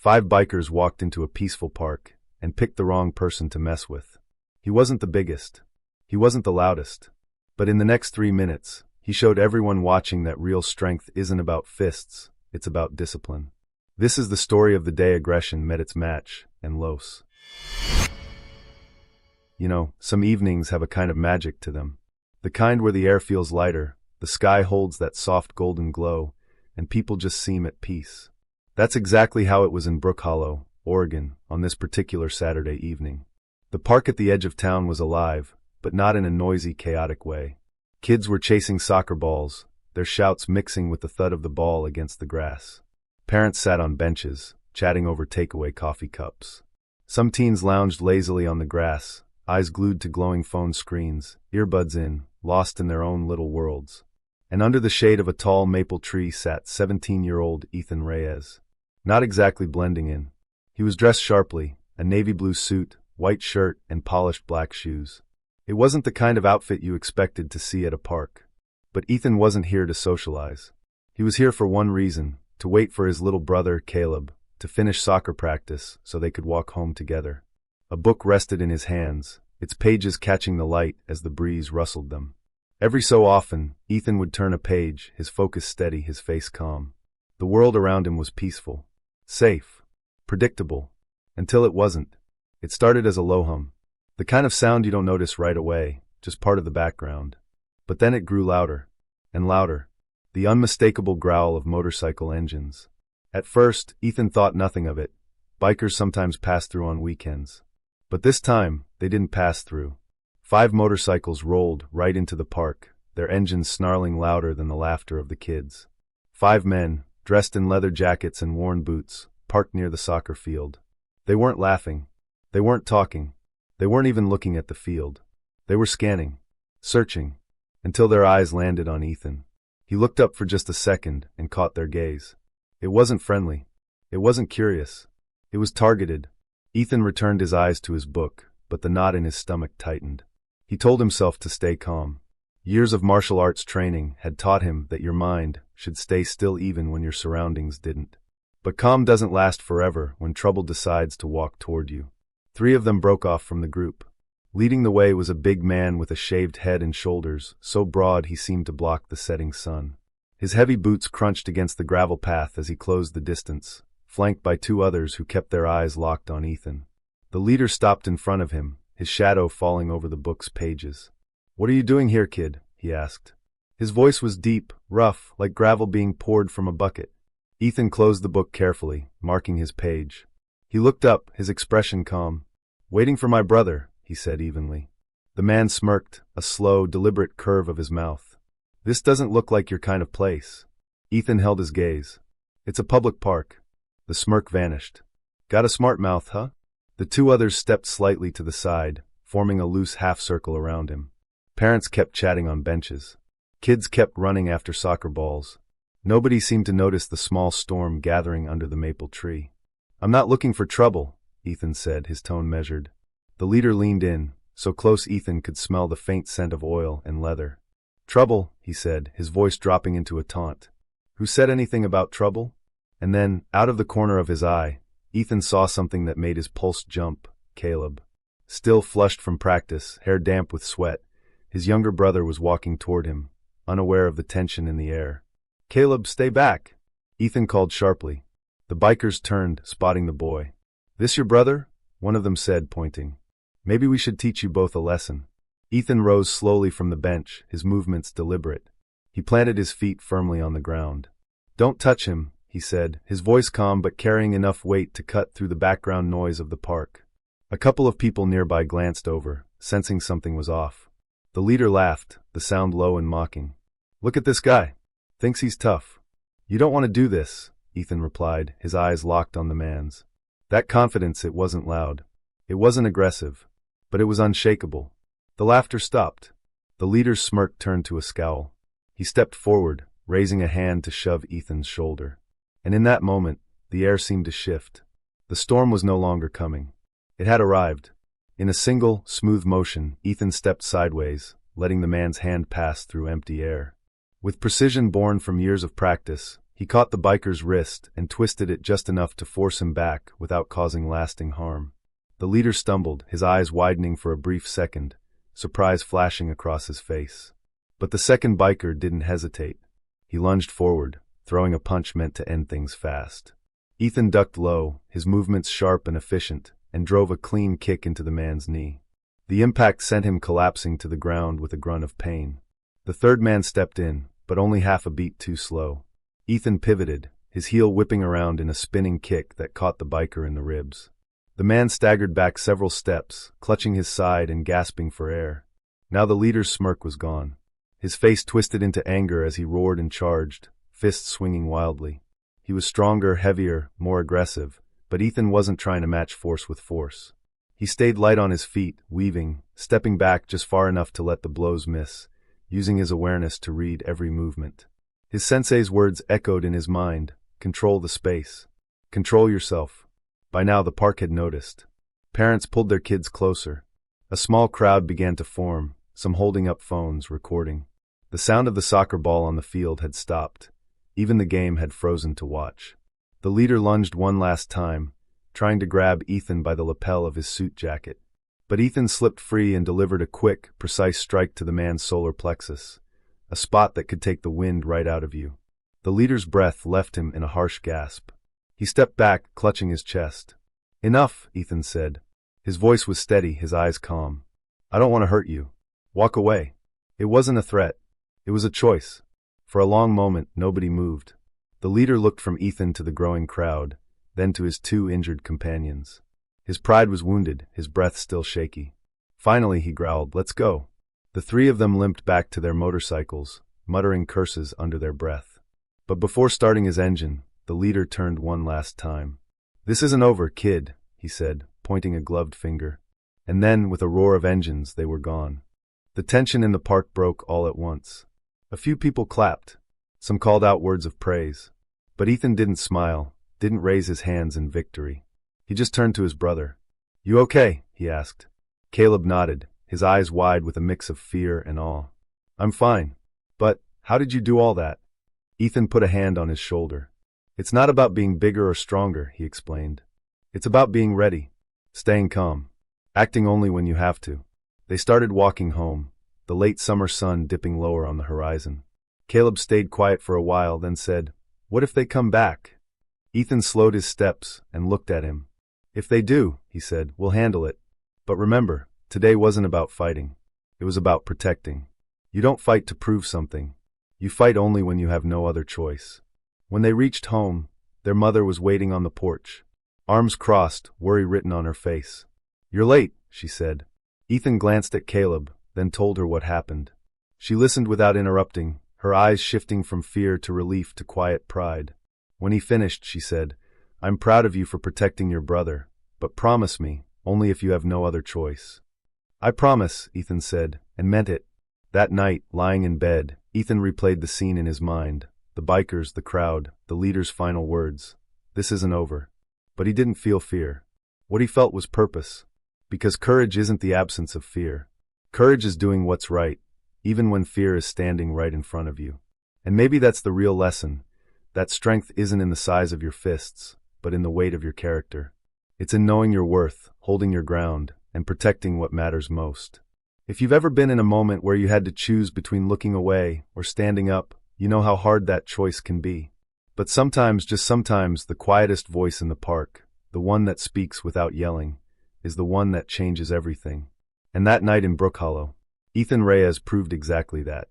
5 bikers walked into a peaceful park and picked the wrong person to mess with. He wasn't the biggest. He wasn't the loudest. But in the next 3 minutes, he showed everyone watching that real strength isn't about fists, it's about discipline. This is the story of the day aggression met its match, and Los. You know, some evenings have a kind of magic to them. The kind where the air feels lighter, the sky holds that soft golden glow, and people just seem at peace. That's exactly how it was in Brookhollow, Oregon, on this particular Saturday evening. The park at the edge of town was alive, but not in a noisy, chaotic way. Kids were chasing soccer balls, their shouts mixing with the thud of the ball against the grass. Parents sat on benches, chatting over takeaway coffee cups. Some teens lounged lazily on the grass, eyes glued to glowing phone screens, earbuds in, lost in their own little worlds. And under the shade of a tall maple tree sat 17-year-old Ethan Reyes. Not exactly blending in. He was dressed sharply, a navy blue suit, white shirt, and polished black shoes. It wasn't the kind of outfit you expected to see at a park. But Ethan wasn't here to socialize. He was here for one reason, to wait for his little brother, Caleb, to finish soccer practice so they could walk home together. A book rested in his hands, its pages catching the light as the breeze rustled them. Every so often, Ethan would turn a page, his focus steady, his face calm. The world around him was peaceful, safe, predictable, until it wasn't. It started as a low hum. The kind of sound you don't notice right away, just part of the background. But then it grew louder, and louder. The unmistakable growl of motorcycle engines. At first, Ethan thought nothing of it. Bikers sometimes passed through on weekends. But this time, they didn't pass through. 5 motorcycles rolled right into the park, their engines snarling louder than the laughter of the kids. 5 men, dressed in leather jackets and worn boots, parked near the soccer field. They weren't laughing. They weren't talking. They weren't even looking at the field. They were scanning, searching, until their eyes landed on Ethan. He looked up for just a second and caught their gaze. It wasn't friendly. It wasn't curious. It was targeted. Ethan returned his eyes to his book, but the knot in his stomach tightened. He told himself to stay calm. Years of martial arts training had taught him that your mind should stay still even when your surroundings didn't. But calm doesn't last forever when trouble decides to walk toward you. 3 of them broke off from the group. Leading the way was a big man with a shaved head and shoulders, so broad he seemed to block the setting sun. His heavy boots crunched against the gravel path as he closed the distance, flanked by 2 others who kept their eyes locked on Ethan. The leader stopped in front of him, his shadow falling over the book's pages. "What are you doing here, kid?" he asked. His voice was deep, rough, like gravel being poured from a bucket. Ethan closed the book carefully, marking his page. He looked up, his expression calm. "Waiting for my brother," he said evenly. The man smirked, a slow, deliberate curve of his mouth. "This doesn't look like your kind of place." Ethan held his gaze. "It's a public park." The smirk vanished. "Got a smart mouth, huh?" The 2 others stepped slightly to the side, forming a loose half-circle around him. Parents kept chatting on benches. Kids kept running after soccer balls. Nobody seemed to notice the small storm gathering under the maple tree. "I'm not looking for trouble," Ethan said, his tone measured. The leader leaned in, so close Ethan could smell the faint scent of oil and leather. "Trouble," he said, his voice dropping into a taunt. "Who said anything about trouble?" And then, out of the corner of his eye, Ethan saw something that made his pulse jump. Caleb. Still flushed from practice, hair damp with sweat, his younger brother was walking toward him, unaware of the tension in the air. "Caleb, stay back!" Ethan called sharply. The bikers turned, spotting the boy. "This your brother?" one of them said, pointing. "Maybe we should teach you both a lesson." Ethan rose slowly from the bench, his movements deliberate. He planted his feet firmly on the ground. "Don't touch him," he said, his voice calm but carrying enough weight to cut through the background noise of the park. A couple of people nearby glanced over, sensing something was off. The leader laughed, the sound low and mocking. "Look at this guy. Thinks he's tough." "You don't want to do this," Ethan replied, his eyes locked on the man's. That confidence, it wasn't loud. It wasn't aggressive. But it was unshakable. The laughter stopped. The leader's smirk turned to a scowl. He stepped forward, raising a hand to shove Ethan's shoulder. And in that moment, the air seemed to shift. The storm was no longer coming. It had arrived. In a single, smooth motion, Ethan stepped sideways, letting the man's hand pass through empty air. With precision born from years of practice, He caught the biker's wrist and twisted it just enough to force him back without causing lasting harm. The leader stumbled, his eyes widening for a brief second, surprise flashing across his face. But the second biker didn't hesitate. He lunged forward, throwing a punch meant to end things fast. Ethan ducked low, his movements sharp and efficient, and drove a clean kick into the man's knee. The impact sent him collapsing to the ground with a grunt of pain. The third man stepped in, but only half a beat too slow. Ethan pivoted, his heel whipping around in a spinning kick that caught the biker in the ribs. The man staggered back several steps, clutching his side and gasping for air. Now the leader's smirk was gone. His face twisted into anger as he roared and charged, fists swinging wildly. He was stronger, heavier, more aggressive, but Ethan wasn't trying to match force with force. He stayed light on his feet, weaving, stepping back just far enough to let the blows miss, using his awareness to read every movement. His sensei's words echoed in his mind, "Control the space. Control yourself." By now the park had noticed. Parents pulled their kids closer. A small crowd began to form, some holding up phones, recording. The sound of the soccer ball on the field had stopped. Even the game had frozen to watch. The leader lunged one last time, trying to grab Ethan by the lapel of his suit jacket. But Ethan slipped free and delivered a quick, precise strike to the man's solar plexus, a spot that could take the wind right out of you. The leader's breath left him in a harsh gasp. He stepped back, clutching his chest. "Enough," Ethan said. His voice was steady, his eyes calm. "I don't want to hurt you. Walk away." It wasn't a threat. It was a choice. For a long moment, nobody moved. The leader looked from Ethan to the growing crowd, then to his two injured companions. His pride was wounded, his breath still shaky. Finally, he growled, "Let's go." The three of them limped back to their motorcycles, muttering curses under their breath. But before starting his engine, the leader turned one last time. "This isn't over, kid," he said, pointing a gloved finger. And then, with a roar of engines, they were gone. The tension in the park broke all at once. A few people clapped. Some called out words of praise. But Ethan didn't smile, didn't raise his hands in victory. He just turned to his brother. "You okay?" he asked. Caleb nodded, his eyes wide with a mix of fear and awe. "I'm fine. But, how did you do all that?" Ethan put a hand on his shoulder. "It's not about being bigger or stronger," he explained. "It's about being ready, staying calm, acting only when you have to." They started walking home, the late summer sun dipping lower on the horizon. Caleb stayed quiet for a while, then said, "What if they come back?" Ethan slowed his steps and looked at him. "If they do," he said, "we'll handle it. But remember, today wasn't about fighting. It was about protecting. You don't fight to prove something. You fight only when you have no other choice." When they reached home, their mother was waiting on the porch, arms crossed, worry written on her face. "You're late," she said. Ethan glanced at Caleb, then told her what happened. She listened without interrupting, her eyes shifting from fear to relief to quiet pride. When he finished, she said, "I'm proud of you for protecting your brother, but promise me, only if you have no other choice." "I promise," Ethan said, and meant it. That night, lying in bed, Ethan replayed the scene in his mind. The bikers, the crowd, the leader's final words. This isn't over. But he didn't feel fear. What he felt was purpose. Because courage isn't the absence of fear. Courage is doing what's right, even when fear is standing right in front of you. And maybe that's the real lesson, that strength isn't in the size of your fists, but in the weight of your character. It's in knowing your worth, holding your ground, and protecting what matters most. If you've ever been in a moment where you had to choose between looking away or standing up, you know how hard that choice can be. But sometimes, just sometimes, the quietest voice in the park, the one that speaks without yelling, is the one that changes everything. And that night in Brookhollow, Ethan Reyes proved exactly that.